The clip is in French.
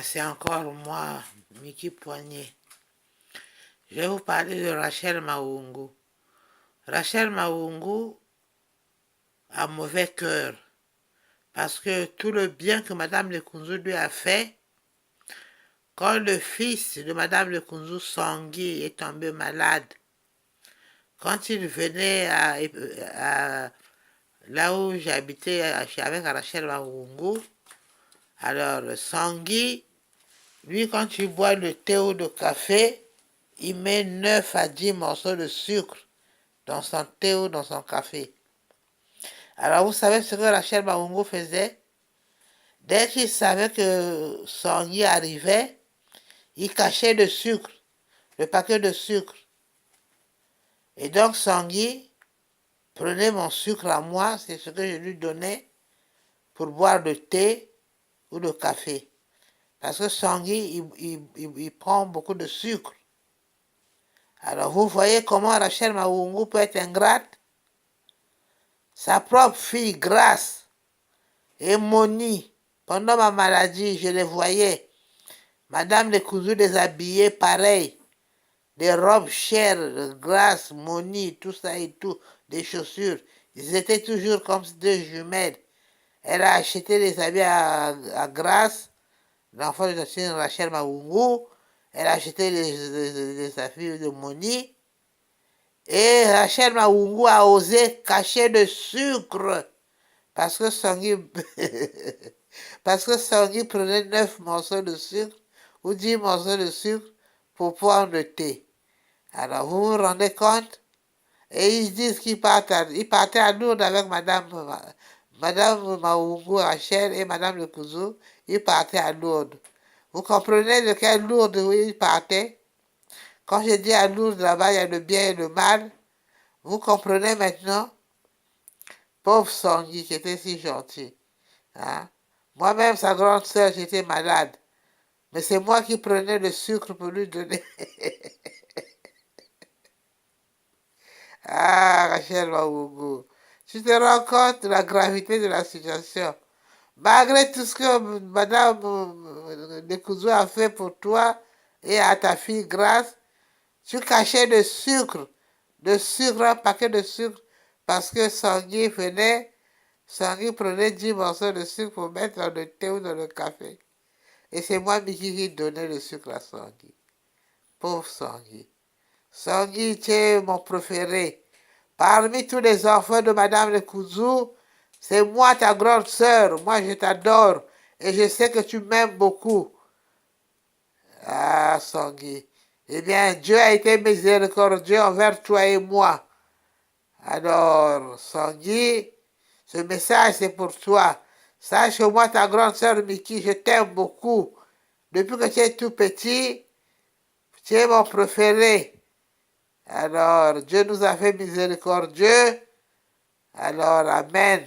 c'est encore moi, Miki Poignet. Je vais vous parler de Rachel Mahungu. Rachel Mahungu a mauvais cœur parce que tout le bien que Madame Lekunzu lui a fait, quand le fils de Madame Lekunzu, Sangui, est tombé malade, quand il venait là où j'habitais avec Rachel Mahungu, alors Sangui, lui, quand il boit le thé ou le café, il met 9 à 10 morceaux de sucre dans son thé ou dans son café. Alors, vous savez ce que Rachel Mahungu faisait? Dès qu'il savait que Sangui arrivait, il cachait le sucre, le paquet de sucre. Et donc, Sangui prenait mon sucre à moi, c'est ce que je lui donnais pour boire le thé ou le café. Parce que Sangui, il prend beaucoup de sucre. Alors, vous voyez comment Rachel Mahungu peut être ingrate? Sa propre fille, Grâce, et Moni, pendant ma maladie, je les voyais. Madame Lekunzu les habillait pareil. Des robes chères, Grâce, Moni, tout ça et tout, des chaussures. Ils étaient toujours comme deux jumelles. Elle a acheté les habits à Grâce, l'enfant de Rachel Mahungu. Elle a acheté les habits de Moni. Et Rachel Mahungu a osé cacher le sucre parce que Sangui prenait 9 morceaux de sucre ou 10 morceaux de sucre pour prendre le thé. Alors vous vous rendez compte? Et ils disent qu'ils partaient à Lourdes avec Madame Mahungu, Rachel et Madame Lekunzu. Ils partaient à Lourdes. Vous comprenez de quelle Lourdes où ils partaient? Quand je dis à Lourdes, là-bas, il y a le bien et le mal. Vous comprenez maintenant? Pauvre Sangui qui était si gentil. Hein? Moi-même, sa grande sœur, j'étais malade. Mais c'est moi qui prenais le sucre pour lui donner. Ah, Rachel Mahungu, tu te rends compte de la gravité de la situation. Malgré tout ce que Madame Lekunzu a fait pour toi et à ta fille Grâce, tu cachais le sucre, un paquet de sucre, parce que Sangui prenait 10 morceaux de sucre pour mettre dans le thé ou dans le café. Et c'est moi, Miki, qui donnais le sucre à Sangui. Pauvre Sangui. Sangui, tu es mon préféré. Parmi tous les enfants de Madame Lekunzu, c'est moi ta grande sœur. Moi, je t'adore. Et je sais que tu m'aimes beaucoup. Ah, Sangui. Eh bien, Dieu a été miséricordieux envers toi et moi. Alors, Sangui, ce message, c'est pour toi. Sache que moi, ta grande sœur Miki, je t'aime beaucoup. Depuis que tu es tout petit, tu es mon préféré. Alors, Dieu nous a fait miséricordieux. Alors, Amen.